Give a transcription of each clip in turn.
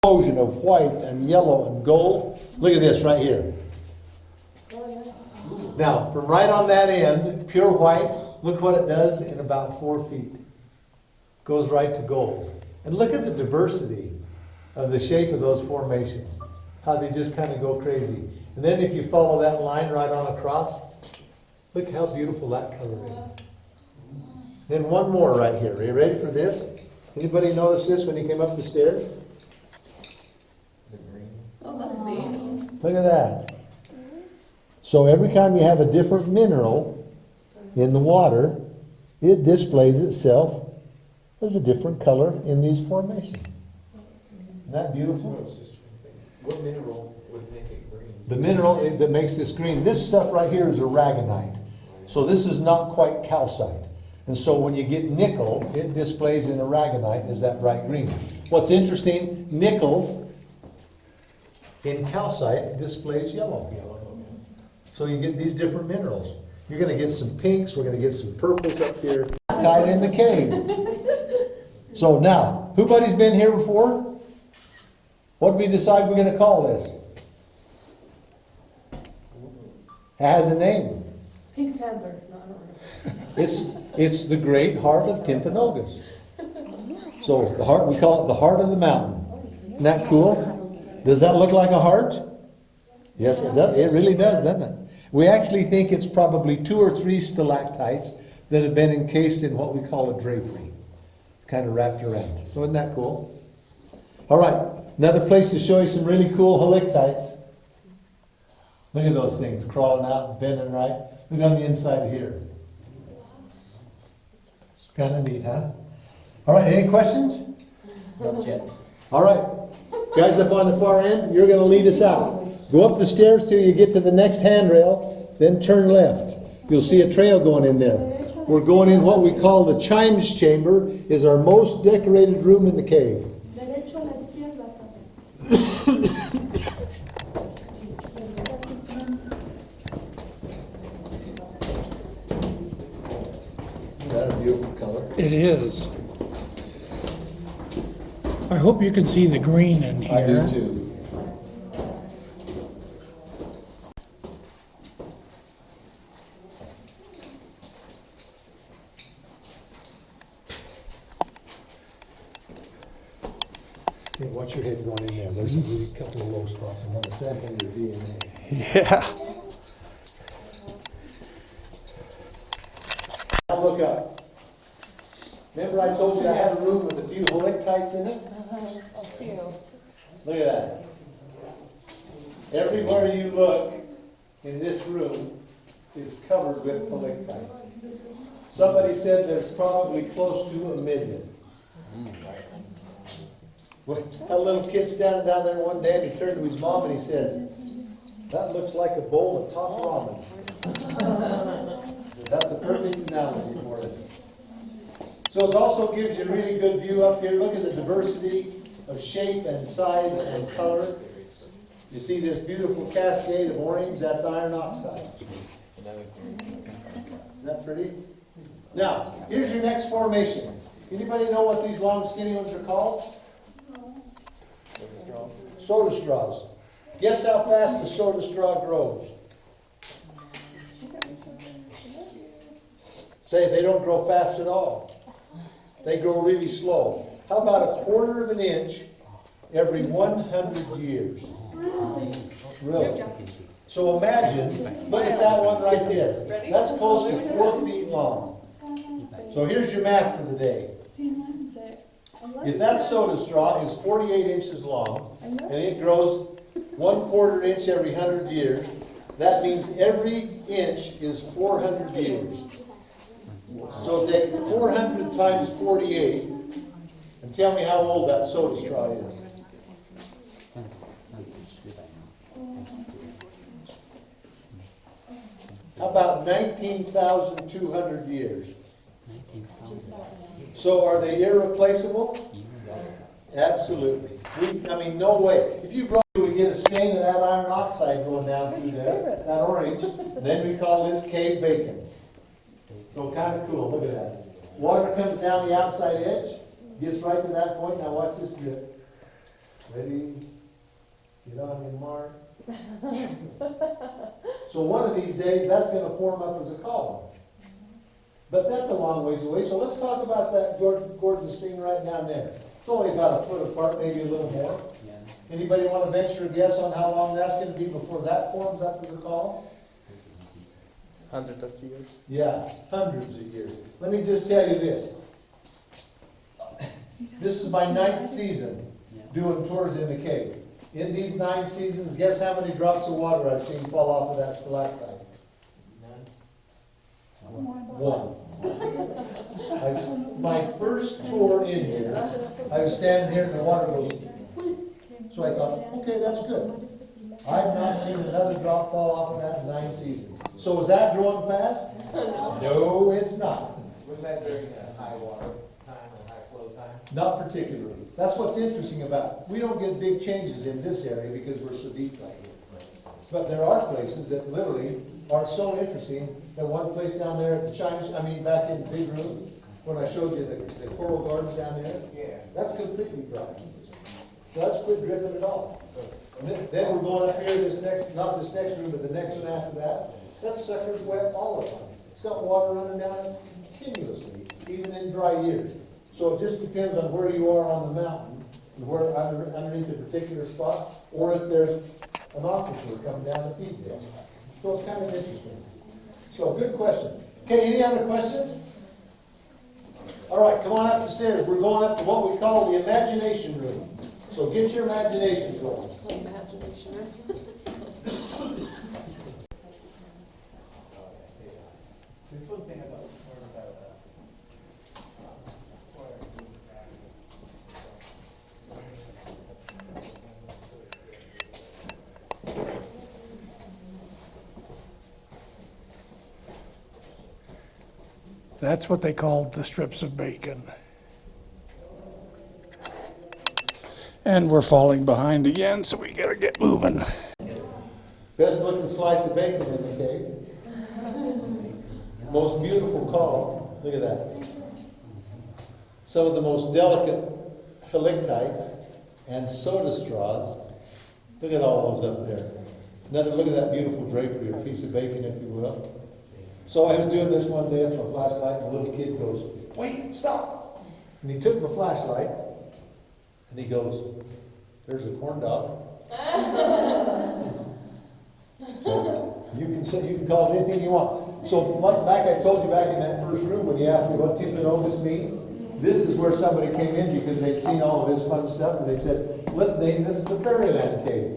Explosion of white and yellow and gold. Look at this right here. Now, from right on that end, pure white, look what it does in about 4 feet. Goes right to gold. And look at the diversity of the shape of those formations. How they just kind of go crazy. And then if you follow that line right on across, look how beautiful that color is. Then one more right here. Are you ready for this? Anybody notice this when you came up the stairs? Oh, that's neat. Look at that. So every time you have a different mineral in the water, it displays itself as a different color in these formations. Isn't that beautiful? What mineral would make it green? The mineral that makes this green, this stuff right here is aragonite. So this is not quite calcite. And so when you get nickel, it displays in aragonite as that bright green. What's interesting, nickel in calcite displays yellow. So you get these different minerals. You're going to get some pinks, we're going to get some purples up here, tied in the cave. So now, whobody's been here before? What do we decide we're going to call this? It has a name. Pink Panther. No, I don't know. It's the great heart of Timpanogos. So the heart, we call it the heart of the mountain. Isn't that cool? Does that look like a heart? Yes, it does. It really does, doesn't it? We actually think it's probably 2 or 3 stalactites that have been encased in what we call a drapery, kind of wrapped around. So isn't that cool? All right, another place to show you some really cool halictites. Look at those things crawling out, bending right. Look on the inside of here. It's kind of neat, huh? All right, any questions? Not yet. All right, guys up on the far end, you're going to lead us out. Go up the stairs till you get to the next handrail, then turn left. You'll see a trail going in there. We're going in what we call the chimes chamber, is our most decorated room in the cave. Isn't that a beautiful color? It is. I hope you can see the green in here. I do too. Okay, watch your head going in there. There's a really couple of low spots. I want to sample your DNA. Yeah. Now look up. Remember I told you I had a room with a few halictites in it? A few. Look at that. Everywhere you look in this room is covered with halictites. Somebody said there's probably close to 1 million. A little kid standing down there one day and he turned to his mom and he says, "That looks like a bowl of top ramen." That's a perfect analogy for us. So it also gives you a really good view up here. Look at the diversity of shape and size and color. You see this beautiful cascade of orange, that's iron oxide. Isn't that pretty? Now, here's your next formation. Anybody know what these long skinny ones are called? Soda straws. Guess how fast a soda straw grows? Say they don't grow fast at all. They grow really slow. How about 1/4 of an inch every 100 years? Really? So imagine, look at that one right there. That's close to 4 feet long. So here's your math for the day. If that soda straw is 48 inches long, and it grows 1/4 inch every 100 years, that means every inch is 400 years. So take 400 times 48, and tell me how old that soda straw is. How about 19,200 years? So are they irreplaceable? Absolutely. No way. If you brought, we get a stain of that iron oxide going down through there, that orange, then we call this cave bacon. So kind of cool, look at that. Water comes down the outside edge, gets right to that point. Now watch this drip. Ready? Get on your mark. So one of these days, that's gonna form up as a column. But that's a long ways away, so let's talk about that gorgeous thing right down there. It's only about a foot apart, maybe a little more. Anybody want to venture a guess on how long that's gonna be before that forms up as a column? Hundreds of years. Yeah, hundreds of years. Let me just tell you this. This is my 9th season doing tours in the cave. In these 9 seasons, guess how many drops of water I've seen fall off of that stalactite? One. My first tour in here, I was standing here and the water goes, so I thought, okay, that's good. I've not seen another drop fall off of that in 9 seasons. So is that growing fast? No, it's not. Was that during high water time or high flow time? Not particularly. That's what's interesting about it. We don't get big changes in this area because we're so deep right here. But there are places that literally are so interesting that one place down there at the Chimes, back in the big room, when I showed you the coral gardens down there, Yeah. that's completely dry. So that's quit dripping at all. And then we're going up here, not this next room, but the next one after that. That sucker's wet all the time. It's got water running down it continuously, even in dry years. So it just depends on where you are on the mountain, and where underneath a particular spot, or if there's an aquifer coming down to feed this. So it's kind of interesting. So good question. Okay, any other questions? All right, come on up the stairs. We're going up to what we call the imagination room. So get your imaginations going. Imagination. There's one thing about That's what they called the strips of bacon. And we're falling behind again, so we gotta get moving. Best looking slice of bacon in the cave. Most beautiful column. Look at that. Some of the most delicate halictites and soda straws. Look at all those up there. Look at that beautiful drapery, a piece of bacon, if you will. So I was doing this one day with my flashlight, and a little kid goes, "Wait, stop!" And he took my flashlight, and he goes, "There's a corn dog." You can call it anything you want. So, like I told you back in that first room when you asked me what Timpanogos means, this is where somebody came in because they'd seen all of this fun stuff, and they said, "Let's name this the Fairyland Cave."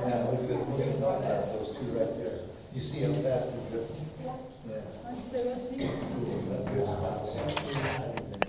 Yeah, we're going to talk about those two right there. You see them fast and good. Yeah. It's cool. That gives about 16